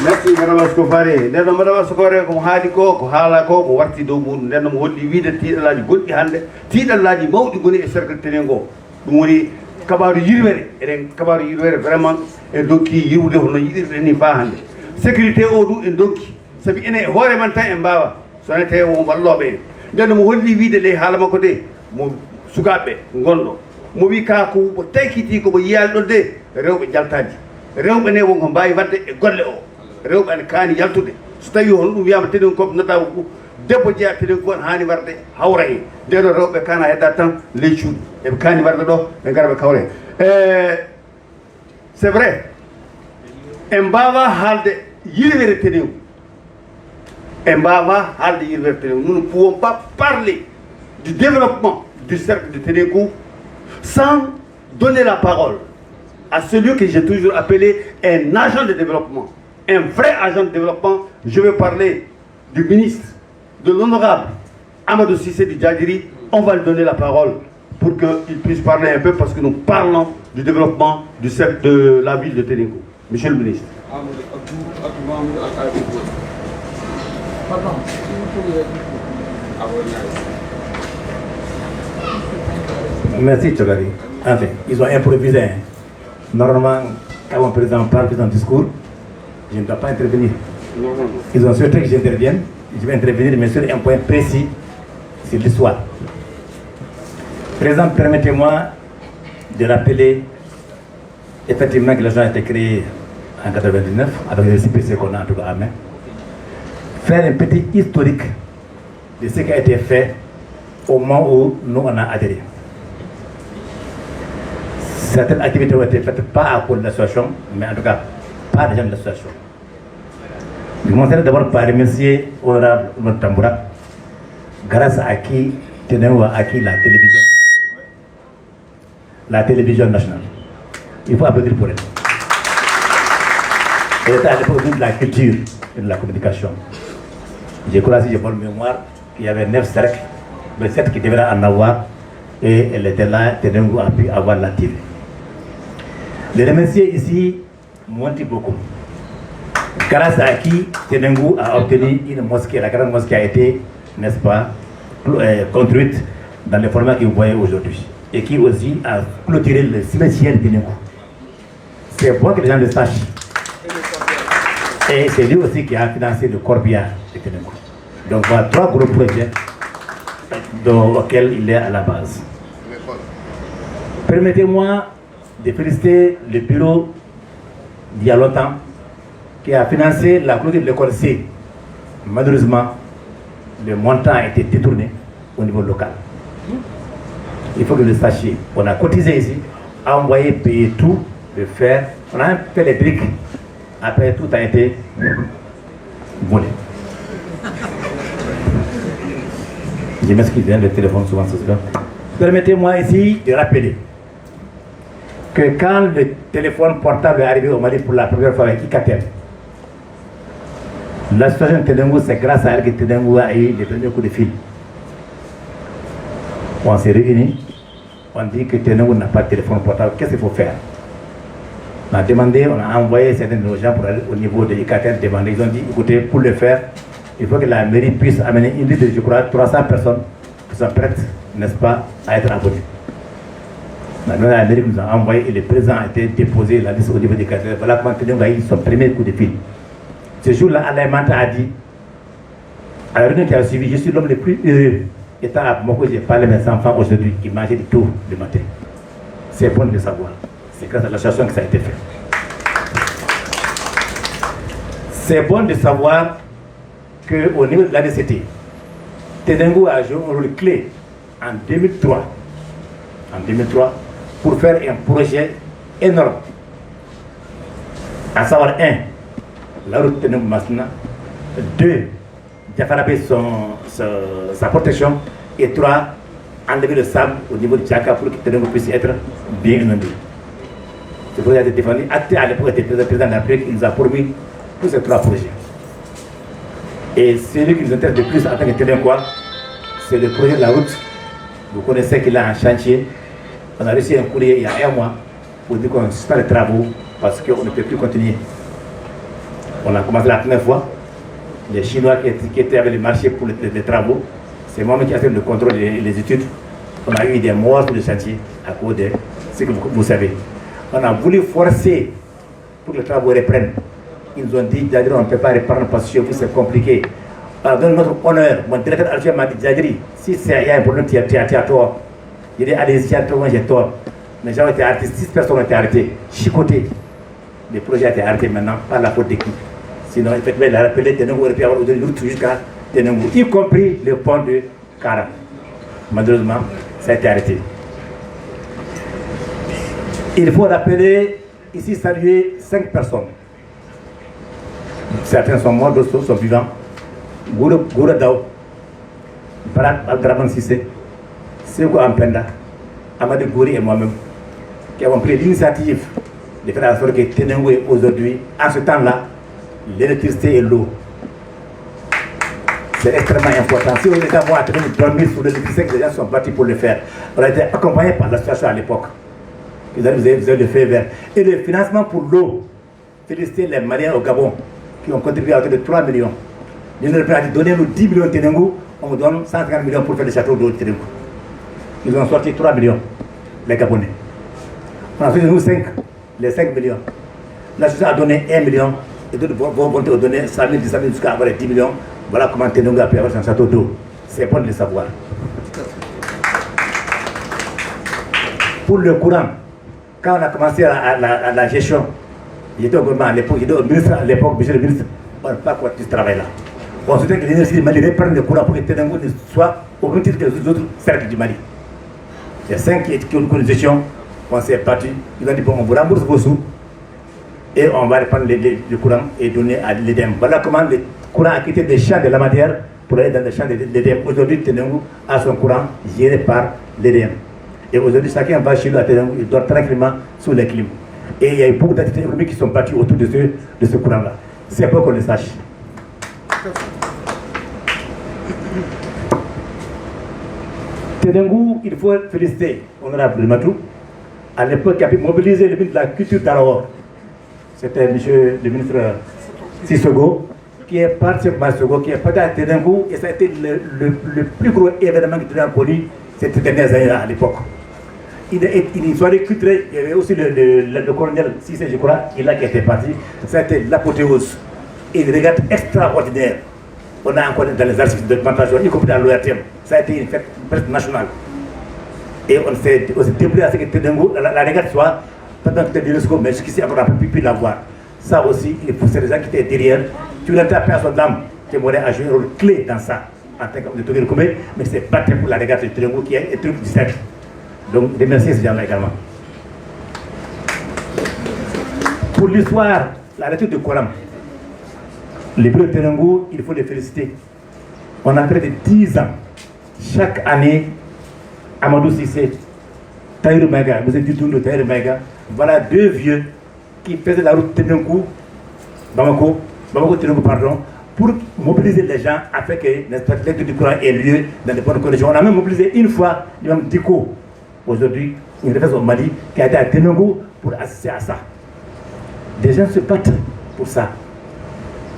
Merci Madame Ascofare. Madame Ascofare ko haali ko haala ko warti dow mum nden mo holli wiide tiiɗalaji goɗɗi hannde tiiɗalaji mawɗi goni e cercle Ténéngo ɗum woni kabaru yirwere eɗen kabaru yirwere vraiment en dokki yiwde hono yiɗirɗen ni fa hannde sécurité o ɗum en dokki sabi enen e hoore man tan en mbawa sone tawi won walloɓe en nden mo holli wiide ley haala makko de mo sukaɓeɓe gonɗo mo wi ka ko mo taykiti komo yiyali ɗon de rewɓe jaltaji rewɓe ne wonko mbawi wadde e golle o rewɓe ane kaani yaltude so tawi hono ɗum wiyama teɗen koɓe nodda ko debbo jeeya teɗen ko ne hani warde hawra hen nden ɗo rewɓe kana hedda tan ley cuuɗi eɓe kaani warde ɗo ɓe gara ɓe kawra hen c'est vrai en mbawa haalde yirwere teɗen en mbawa haalde yirwere teɗen nous ne pouvons pas parler du développement du cercle de Ténencourt sans donner la parole à celui que j'ai toujours appelé un agent de développement, un vrai agent de développement. Je vais parler du ministre, de l'honorable Amadou Cissé du Djadiri. On va lui donner la parole pour qu'il puisse parler un peu parce que nous parlons du développement du cercle de la ville de Ténencourt. Monsieur le ministre. Merci Tchogari. Enfin, ils ont improvisé. Normalement, quand mon président parle dans un discours, je ne dois pas intervenir. Ils ont souhaité que j'intervienne. Je vais intervenir, mais sur un point précis, c'est l'histoire. Président, permettez-moi de rappeler effectivement que l'agent a été créé en 1999, avec les CPC qu'on a en tout cas à main. Faire un petit historique de ce qui a été fait au moment où nous on a adhéré. Certaines activités ont été faites pas à cause de l'association, mais en tout cas pas des gens de l'association. Je commencerai d'abord par remercier Honorable Tamboura, grâce à qui Ténencourt a acquis la télévision nationale. Il faut applaudir pour elle. Elle était à l'époque de la culture et de la communication. Je crois, si j'ai bonne mémoire, qu'il y avait 9 cercles, mais 7 qui devraient en avoir, et elle était là, Ténencourt a pu avoir la TV. Les remercier ici montre beaucoup. Grâce à qui Ténencourt a obtenu une mosquée, la grande mosquée a été, n'est-ce pas, construite dans le format que vous voyez aujourd'hui. Et qui aussi a clôturé le cimetière de Ténencourt. C'est bon que les gens le sachent. Et c'est lui aussi qui a financé le corbillard de Tenenkou. Donc voilà 3 gros projets auxquels il est à la base. Permettez-moi de féliciter le bureau d'il y a longtemps qui a financé la clôture de l'école C. Malheureusement, le montant a été détourné au niveau local. Il faut que vous le sachiez. On a cotisé ici, envoyé, payé tout, le fer. On a fait les briques. Après, tout a été volé. Je m'excuse, le téléphone souvent c'est ça. Permettez-moi ici de rappeler que quand le téléphone portable est arrivé au Mali pour la première fois avec Ikatel, la situation de Tenenkou, c'est grâce à elle que Tenenkou a eu les premiers coups de fil. On s'est réunis, on dit que Tenenkou n'a pas de téléphone portable, qu'est-ce qu'il faut faire? On a demandé, on a envoyé certains de nos gens pour aller au niveau de Ikatel demander. Ils ont dit, écoutez, pour le faire, il faut que la mairie puisse amener une liste de, je crois, 300 personnes qui sont prêtes, n'est-ce pas, à être abonnées. La mairie nous a envoyé et le président a été déposé la liste au niveau des quartiers. Voilà comment Tenenkou a eu son premier coup de fil. Ce jour-là, Alain Manta a dit, à la réunion qui a suivi, je suis l'homme le plus heureux. Étant à Bamako, j'ai parlé à mes enfants aujourd'hui qui mangeaient du tôt le matin. C'est bon de le savoir. C'est grâce à l'association que ça a été fait. C'est bon de savoir qu'au niveau de l'ADCT, Tenenkou a joué un rôle clé en 2003. En 2003, pour faire un projet énorme. À savoir, 1, la route Tenenkou-Massina, 2, Diafarabé sa protection, et 3, enlever le sable au niveau de Djaka pour que Tenenkou puisse être bien inondé. Ce projet a été défendu. Acté à l'époque était président de la République, il nous a promis tous ces 3 projets. Et celui qui nous intéresse le plus en tant que Tenenkou, c'est le projet de la route. Vous connaissez qu'il est en chantier. On a reçu un courrier il y a 1 mois pour dire qu'on suspend les travaux parce qu'on ne peut plus continuer. On a commencé la première fois. Les Chinois qui étaient avec le marché pour les travaux, c'est moi-même qui a fait le contrôle des études. On a eu des morts sur le chantier à cause de ce que vous savez. On a voulu forcer pour que les travaux reprennent. Ils nous ont dit, Djadri, on ne peut pas reprendre parce que chez vous c'est compliqué. Alors, donne notre honneur. Mon directeur adjoint m'a dit, Djadri, si il y a un problème, tu as tort. Il dit, allez-y, j'ai tort. Mais j'ai été arrêté, 6 personnes ont été arrêtées, chicoté. Le projet a été arrêté maintenant par la faute d'équipe. Sinon, effectivement, il a rappelé Tenenkou aurait pu avoir une route jusqu'à Tenenkou, y compris le pont de Kara. Malheureusement, ça a été arrêté. Il faut rappeler, ici, saluer 5 personnes. Certains sont morts, d'autres sont vivants. Goura Dao, Barak Abdraman Sissé, Seko Ampenda, Amadou Gouri et moi-même, qui avons pris l'initiative de faire en sorte que Tenenkou aujourd'hui, en ce temps-là, l'électricité et l'eau. C'est extrêmement important. Si vous voulez avoir Tenenkou dormir sur l'électricité, que les gens sont battus pour le faire. On a été accompagnés par l'association à l'époque. Vous avez le fait vert. Et le financement pour l'eau, féliciter les Maliens au Gabon qui ont contribué à hauteur de 3 millions. L'Union européenne a dit donnez-nous 10 millions de Tenenkou, on vous donne 150 millions pour faire le château d'eau de Tenenkou. Ils ont sorti 3 millions, les Gabonais. On a fait nous 5, les 5 millions. L'association a donné 1 million, et d'autres vont donner 100 000, 10 000 jusqu'à avoir les 10 millions. Voilà comment Tenenkou a pu avoir son château d'eau. C'est bon de le savoir. Pour le courant, quand on a commencé la gestion, j'étais au gouvernement à l'époque, j'étais au ministre à l'époque, monsieur le ministre, on n'a pas continué ce travail-là. On souhaitait que l'énergie du Mali reprenne le courant pour que Tenenkou ne soit au même titre que les autres cercles du Mali. Il y a 5 qui ont une gestion, on s'est battu, ils ont dit bon, on vous rembourse vos sous et on va reprendre le courant et donner à l'EDEM. Voilà comment le courant a quitté des champs de la matière pour aller dans les champs de l'EDEM. Aujourd'hui, Tenenkou a son courant géré par l'EDEM. Et aujourd'hui, chacun va chez lui à Tenenkou, il dort tranquillement sous les clims. Et il y a beaucoup d'activités économiques qui sont battues autour de ce courant-là. C'est pour qu'on le sache. Tenenkou, il faut féliciter honorable Matou, à l'époque qui a pu mobiliser le ministre de la Culture d'Alors. C'était le ministre Sissoko, qui est parti à Tenenkou, et ça a été le plus gros événement que Tenenkou a connu ces dernières années à l'époque. une soirée culturelle. Il y avait aussi le colonel Cissé, je crois, qui était parti. C'était l'apothéose. Une régate extraordinaire. On a encore dans les archives de Pantajon, y compris dans l'ORTM. Ça a été une fête presque nationale. Et on s'est débrouillé à ce que Tenengo, la régate soit, pendant que tu es l'UNESCO, mais jusqu'ici, on n'a pas pu la voir. Ça aussi, il faut ces gens qui étaient derrière. Tu l'as tapé à son âme, qui a joué un rôle clé dans ça, en tant que de Togé Koumé, mais c'est battu pour la régate de Tenengo qui est un truc du siècle. Donc, remercier ces gens-là également. Pour l'histoire, la lecture du Coran, les bureaux de Tenengo, il faut les féliciter. On a près de 10 ans. Chaque année, Amadou Cissé, Tahirou Maïga, vous êtes du tour de Tahirou Maïga, voilà 2 vieux qui faisaient la route Tenengo, Bamako Tenengo, pardon, pour mobiliser les gens afin que la lecture du Coran ait lieu dans les bonnes conditions. On a même mobilisé une fois l'imam Diko, aujourd'hui, une référence au Mali, qui a été à Tenengo pour assister à ça. Des gens se battent pour ça.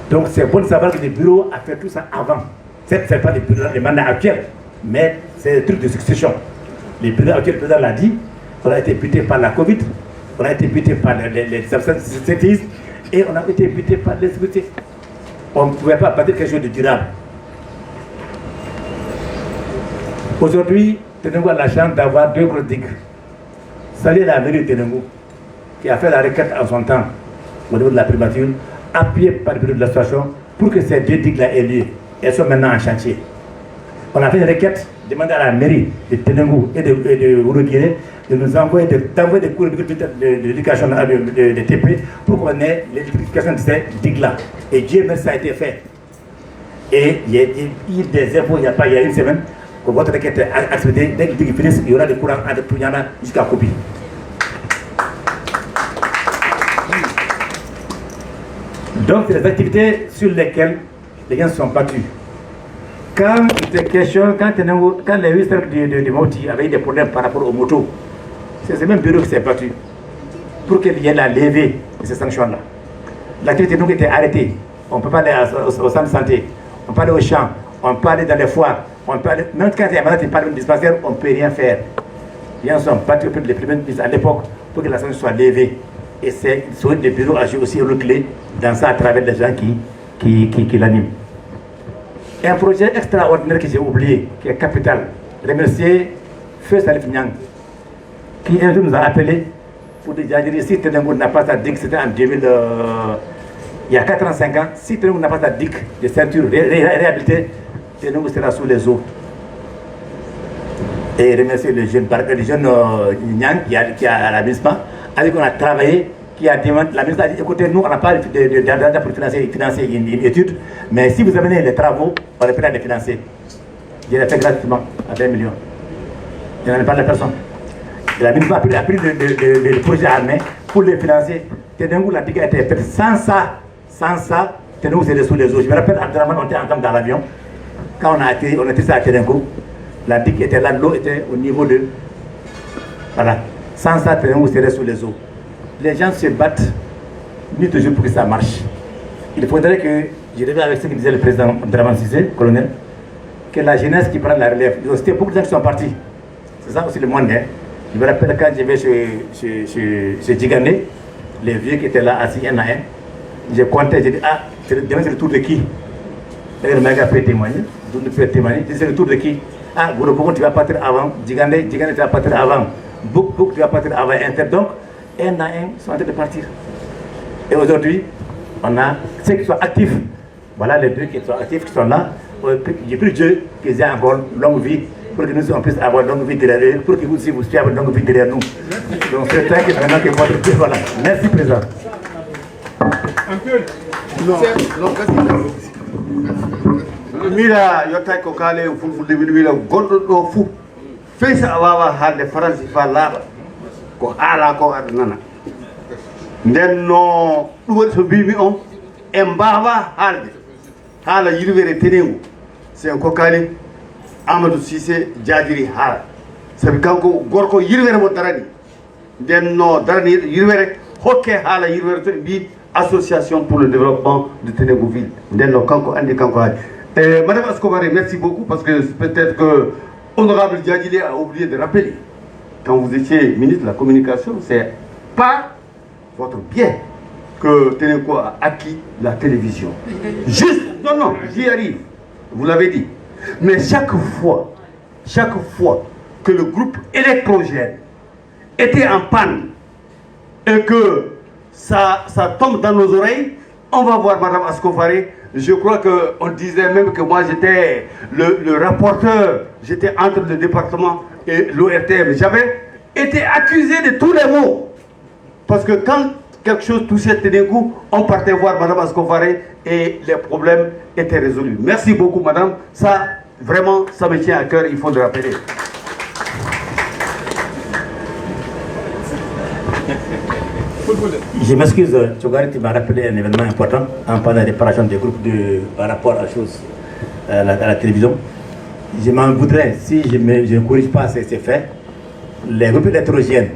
Donc c'est bon de savoir que le bureau a fait tout ça avant. Ce n'est pas les mandats actuels, mais c'est le truc de succession. Le bureau actuel, le président l'a dit, on a été buté par la Covid, on a été buté par les absentéismes et on a été buté par l'insécurité. On ne pouvait pas bâtir quelque chose de durable. Aujourd'hui, Tenengo a la chance d'avoir 2 grosses digues. Salut la mairie de Tenengo, qui a fait la requête en son temps au niveau de la primature, appuyée par le bureau de l'association pour que ces 2 digues-là aient lieu. Elles sont maintenant en chantier. On a fait une requête, demandé à la mairie de Tenengo et de Ouroguiré de nous envoyer des cours d'éducation de TP pour qu'on ait l'éducation de ces digues-là. Et Dieu merci, ça a été fait. Et il y a eu des infos, il y a une semaine, que votre requête est acceptée. Dès que les digues finissent, il y aura des courants entre Tougnana jusqu'à Kopi. Donc, c'est des activités sur lesquelles les gens se sont battus. Quand il était question, quand les 8 cercles de Moti avaient eu des problèmes par rapport aux motos, c'est ce même bureau qui s'est battu pour qu'il y ait la levée de ces sanctions-là. L'activité donc était arrêtée. On ne peut pas aller au centre de santé, on peut aller au champ, on peut aller dans les foires, on peut aller, même quand il y a malade, il parle de dispensaire, on ne peut rien faire. Les gens sont battus auprès des premières prises à l'époque pour que la sanction soit levée. Et c'est le bureau a joué aussi un rôle clé dans ça à travers les gens qui l'animent. Et un projet extraordinaire que j'ai oublié, qui est capital. Remercier Feu Salif Niang, qui un jour nous a appelé pour dire si Tenengo n'a pas sa digue, c'était en 2000, il y a 4 ans, 5 ans, si Tenengo n'a pas sa digue de ceinture réhabilitée, Tenengo sera sous les eaux. Et remercier le jeune Niang qui a à la MISPA, avec qui on a travaillé, qui a demandé, la ministre a dit, écoutez, nous on n'a pas d'argent pour financer une étude, mais si vous amenez les travaux, on est prêt à les financer. Je l'ai fait gratuitement, à 20 millions. Je n'en ai pas de personne. Et la ministre a pris le projet armé pour les financer. Tenengo, la digue a été faite sans ça, Tenengo c'est sous les eaux. Je me rappelle, Abdelrahman, on était ensemble dans l'avion. Quand on était ça à Tenengo, la digue était là, l'eau était au niveau de. Voilà. Sans ça, Tenengo serait sous les eaux. Les gens se battent nuit et jour pour que ça marche. Il faudrait que, je reviens avec ce que disait le président Abdelrahman Cissé, colonel, que la jeunesse qui prend la relève. C'était beaucoup de gens qui sont partis. C'est ça aussi le monde. Hein. Je me rappelle quand je vais chez Djigane, les vieux qui étaient là assis un à un, j'ai compté, j'ai dit, ah, demain c'est le tour de qui? D'ailleurs, le mec peut témoigner, d'autres peut témoigner, c'est le tour de qui? Ah, Gourou, tu vas partir avant, Djigane, tu vas partir avant, Bouk, tu vas partir avant, donc, un à un sont en train de partir. Et aujourd'hui, on a ceux qui sont actifs. Voilà les 2 qui sont actifs, qui sont là. J'ai pris Dieu qu'ils aient encore longue vie, pour que nous on puisse avoir longue vie derrière eux, pour que vous aussi vous puissiez avoir longue vie derrière nous. Donc c'est ça que maintenant que votre Dieu, voilà. Merci, Président. Un peu. Non, mira yottay ko kaale fulfulde mbiɗo wiila gonɗo ɗo fuu fey so a wawa haalde français fa laaɓa ko haala ko aɗa nana nden no ɗum waɗi so mbimi on e mbawa haalde haala yirwere Tenengo sen kokkali Amadou Cissé jaajiri haala sabi kanko gorko yirwere mo darani nden no darani yirwere hokke haala yirwere to ɓe mbi association pour le développement de Tenengo ville nden no kanko andi kanko haali Madame Ascobaré, merci beaucoup parce que peut-être que Honorable Diadjili a oublié de rappeler quand vous étiez ministre de la Communication, c'est par votre biais que Tenenko a acquis la télévision. Juste, non, j'y arrive, vous l'avez dit. Mais chaque fois que le groupe électrogène était en panne et que ça tombe dans nos oreilles, on va voir Madame Ascofaré. Je crois qu'on disait même que moi j'étais le rapporteur, j'étais entre le département et l'ORTM. J'avais été accusé de tous les maux. Parce que quand quelque chose touchait Tenenkou, on partait voir Madame Ascofaré et les problèmes étaient résolus. Merci beaucoup Madame. Ça, vraiment, ça me tient à cœur, il faut le rappeler. Je m'excuse, Tchogari, tu m'as rappelé un événement important en parlant de réparation des groupes par rapport à la télévision. Je m'en voudrais si je ne corrige pas ces faits. Les groupes électrogènes,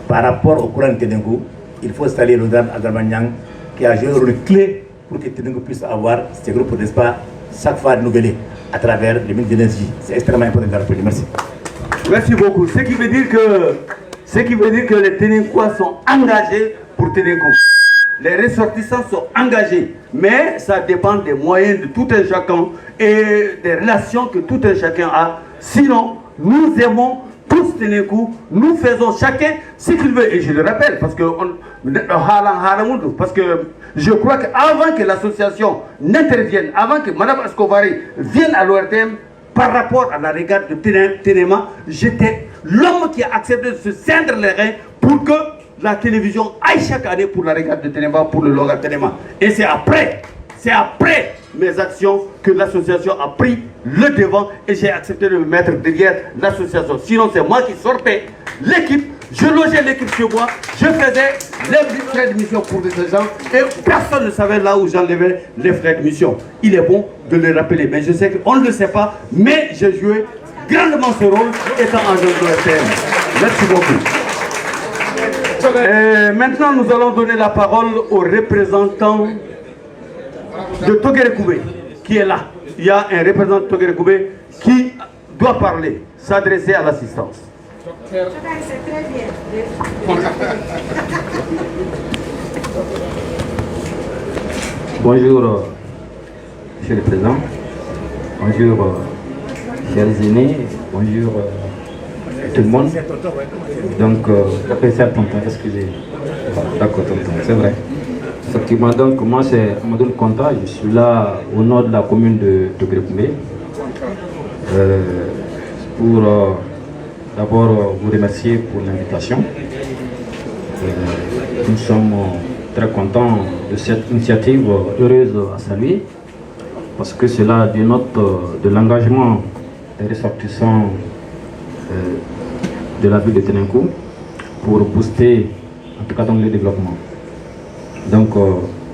par rapport au courant de Tenenkou, il faut saluer l'Odran Agamanyang qui a joué un rôle clé pour que Tenenkou puisse avoir ces groupes, n'est-ce pas, chaque fois renouvelés à travers les ministres de l'énergie. C'est extrêmement important de le rappeler. Merci. Merci beaucoup. Ce qui veut dire que les Tenenkouas sont engagés pour Tenenkou. Les ressortissants sont engagés. Mais ça dépend des moyens de tout un chacun et des relations que tout un chacun a. Sinon, nous aimons tous Tenenkou, nous faisons chacun ce qu'il veut. Et je le rappelle, parce que je crois qu'avant que l'association n'intervienne, avant que Mme Ascofaré vienne à l'ORTM, par rapport à la régate de Tenema, j'étais l'homme qui a accepté de se cindre les reins pour que la télévision aille chaque année pour la régate de Tenema, pour le Loga Tenema. Et c'est après mes actions que l'association a pris le devant et j'ai accepté de me mettre derrière l'association. Sinon, c'est moi qui sortais l'équipe, je logeais l'équipe chez moi, je faisais les frais de mission pour ces gens et personne ne savait là où j'enlevais les frais de mission. Il est bon de le rappeler, mais je sais qu'on ne le sait pas, mais j'ai joué grandement ce rôle étant agent de l'ORTM. Merci beaucoup. Et maintenant, nous allons donner la parole au représentant de Toguerekoubé qui est là. Il y a un représentant de Toguerekoubé qui doit parler, s'adresser à l'assistance. C'est très bien. Bonjour, Monsieur le Président. Bonjour, chers aînés. Bonjour, tout le monde. Donc, j'apprécie tonton, excusez. D'accord, tonton, c'est vrai. Effectivement, donc, moi, c'est Amadou Konta. Je suis là au nord de la commune de Toguerekoubé. Pour d'abord vous remercier pour l'invitation. Nous sommes très contents de cette initiative heureuse à saluer parce que cela dénote de l'engagement des ressortissants de la ville de Tenenkou pour booster en tout cas donc le développement. Donc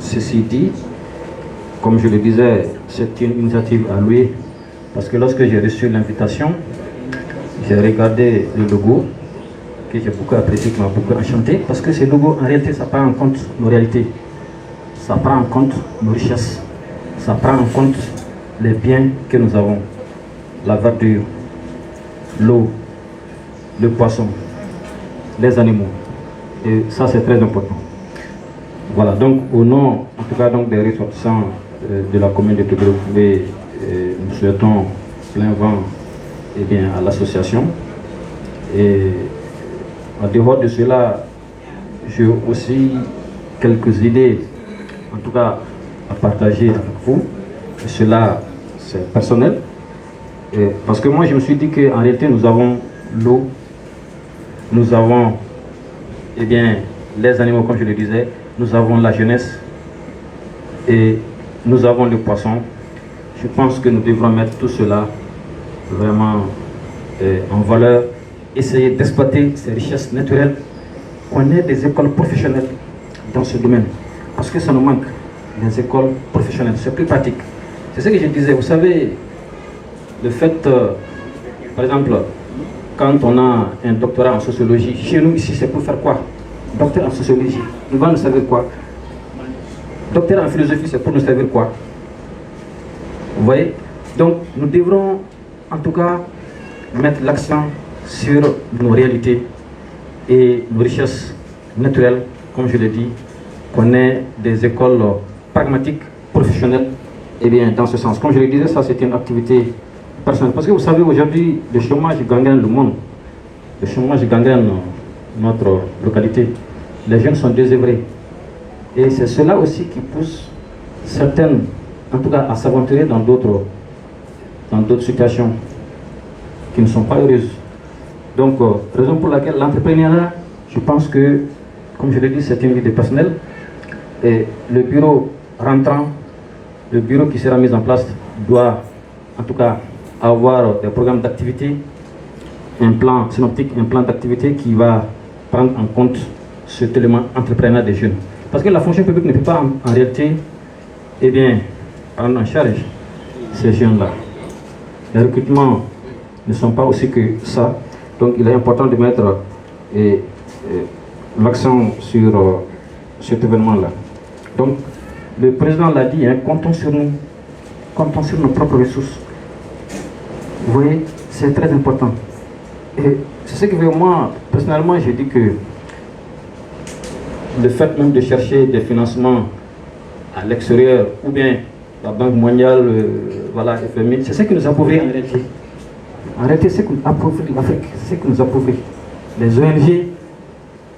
ceci dit, comme je le disais, c'est une initiative à louer parce que lorsque j'ai reçu l'invitation, j'ai regardé le logo que j'ai beaucoup apprécié, qui m'a beaucoup enchanté parce que ce logo en réalité ça prend en compte nos réalités, ça prend en compte nos richesses, ça prend en compte les biens que nous avons, la verdure, l'eau, le poisson, les animaux, et ça c'est très important. Voilà, donc au nom en tout cas donc des ressortissants de la commune de Toguerekoubé, nous souhaitons plein vent à l'association. Et en dehors de cela, j'ai aussi quelques idées, en tout cas à partager avec vous. Et cela, c'est personnel. Parce que moi, je me suis dit qu'en réalité, nous avons l'eau, nous avons les animaux, comme je le disais, nous avons la jeunesse et nous avons le poisson. Je pense que nous devrons mettre tout cela vraiment en valeur, essayer d'exploiter ces richesses naturelles, qu'on ait des écoles professionnelles dans ce domaine. Parce que ça nous manque, des écoles professionnelles, c'est plus pratique. C'est ce que je disais, vous savez, le fait, par exemple, quand on a un doctorat en sociologie, chez nous ici c'est pour faire quoi? Docteur en sociologie, nous va nous servir quoi? Docteur en philosophie, c'est pour nous servir quoi? Vous voyez? Donc nous devrons en tout cas mettre l'accent sur nos réalités et nos richesses naturelles, comme je l'ai dit, qu'on ait des écoles pragmatiques, professionnelles, et bien dans ce sens. Comme je le disais, ça c'est une activité personnelle. Parce que vous savez, aujourd'hui, le chômage gangrène le monde. Le chômage gangrène notre localité. Les jeunes sont désœuvrés. Et c'est cela aussi qui pousse certaines, en tout cas, à s'aventurer dans d'autres situations qui ne sont pas heureuses. Donc, raison pour laquelle l'entrepreneuriat, je pense que, comme je l'ai dit, c'est une idée personnelle. Et le bureau rentrant, le bureau qui sera mis en place doit, en tout cas, avoir des programmes d'activité, un plan synoptique, un plan d'activité qui va prendre en compte cet élément entrepreneurial des jeunes. Parce que la fonction publique ne peut pas, en réalité, eh bien, prendre en charge ces jeunes-là. Les recrutements ne sont pas aussi que ça. Donc, il est important de mettre l'accent sur cet événement-là. Donc, le président l'a dit, hein, comptons sur nous, comptons sur nos propres ressources. Vous voyez, c'est très important. Et c'est ce que moi, personnellement, je dis que le fait même de chercher des financements à l'extérieur, ou bien la Banque mondiale, voilà, FMI, c'est ce qui nous appauvrit en réalité. En réalité, c'est ce qui nous appauvrit l'Afrique, c'est ce qui nous appauvrit. Les ONG,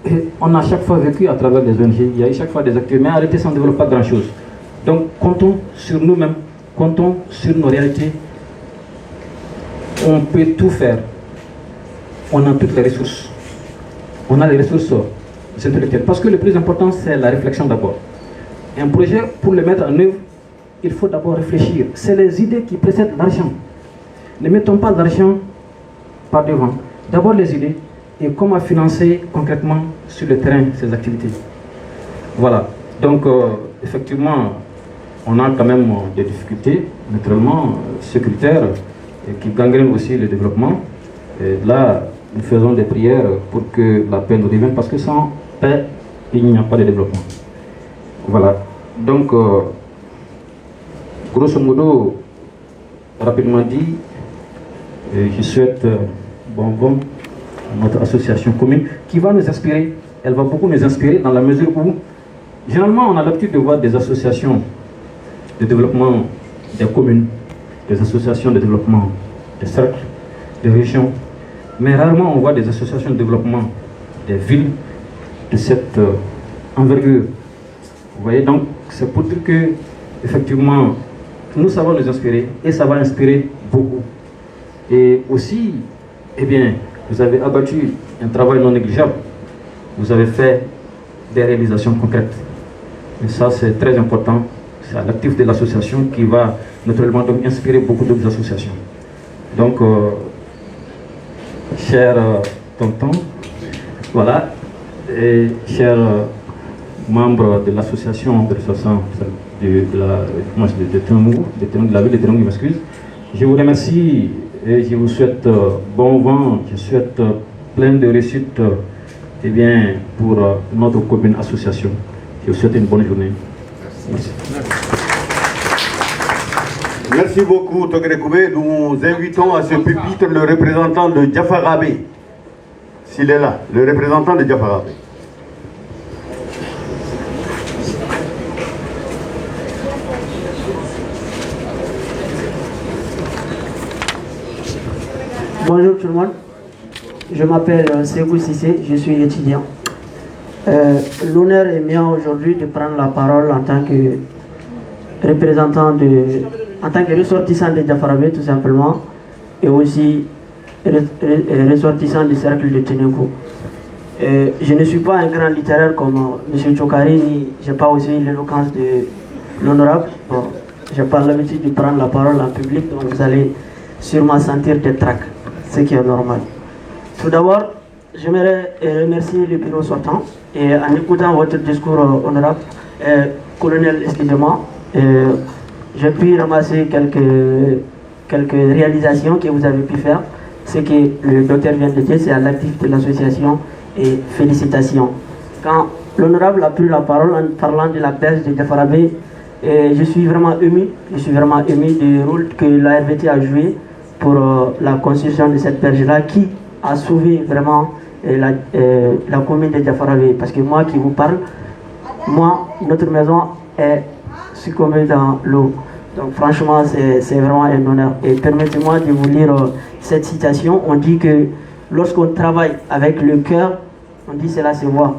et on a chaque fois vécu à travers les ONG, il y a eu chaque fois des acteurs, mais en réalité, ça ne développe pas grand-chose. Donc, comptons sur nous-mêmes, comptons sur nos réalités. On peut tout faire. On a toutes les ressources. On a les ressources intellectuelles. Parce que le plus important, c'est la réflexion d'abord. Un projet, pour le mettre en œuvre, il faut d'abord réfléchir. C'est les idées qui précèdent l'argent. Ne mettons pas l'argent par devant. D'abord les idées et comment financer concrètement sur le terrain ces activités. Voilà. Donc, effectivement, on a quand même des difficultés, naturellement, sécuritaires, qui gangrènent aussi le développement. Et là, nous faisons des prières pour que la paix nous revienne, parce que sans paix, il n'y a pas de développement. Voilà. Donc, grosso modo, rapidement dit, je souhaite bon vent à notre association commune qui va nous inspirer. Elle va beaucoup nous inspirer dans la mesure où, généralement, on a l'habitude de voir des associations de développement des communes, des associations de développement des cercles, des régions, mais rarement on voit des associations de développement des villes de cette envergure. Vous voyez, donc c'est pour dire que, effectivement, nous savons nous inspirer et ça va inspirer beaucoup. Et aussi, eh bien, vous avez abattu un travail non négligeable. Vous avez fait des réalisations concrètes. Et ça, c'est très important. C'est à l'actif de l'association qui va naturellement donc inspirer beaucoup d'autres associations. Donc, chers tontons, voilà, et chers membres de l'association de la ville de Tenungu, je m'excuse. Je vous remercie et je vous souhaite bon vent, je souhaite plein de réussite eh bien, pour notre commune association. Je vous souhaite une bonne journée. Merci. Merci beaucoup, Togre Koubé. Nous invitons à ce pupitre le représentant de Diafarabé. S'il est là, le représentant de Diafarabé. Bonjour tout le monde, je m'appelle Ségou Sissé, je suis étudiant. L'honneur est mien aujourd'hui de prendre la parole en tant que représentant en tant que ressortissant de Diafarabé tout simplement, et aussi ressortissant du cercle de Tenungu. Je ne suis pas un grand littéraire comme M. Chokari, ni je n'ai pas aussi l'éloquence de l'honorable. Bon, je n'ai pas l'habitude de prendre la parole en public, donc vous allez sûrement sentir des tracs, ce qui est normal. Tout d'abord, j'aimerais remercier le bureau sortant, et en écoutant votre discours honorable, colonel, excusez-moi, j'ai pu ramasser quelques réalisations que vous avez pu faire. Ce que le docteur vient de dire, c'est à l'actif de l'association, et félicitations. Quand l'honorable a pris la parole en parlant de la berge de Diafarabé, je suis vraiment ému du rôle que la RVT a joué pour la construction de cette berge-là, qui, a sauvé vraiment la commune de Diafaravé. Parce que moi qui vous parle, notre maison est succombée dans l'eau. Donc franchement, c'est vraiment un honneur. Et permettez-moi de vous lire cette citation. On dit que lorsqu'on travaille avec le cœur, on dit cela se voit.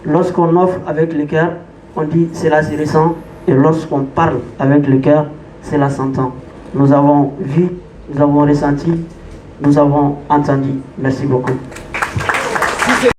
Lorsqu'on offre avec le cœur, on dit cela se ressent. Et lorsqu'on parle avec le cœur, cela s'entend. Nous avons vu, nous avons ressenti, nous avons entendu. Merci beaucoup.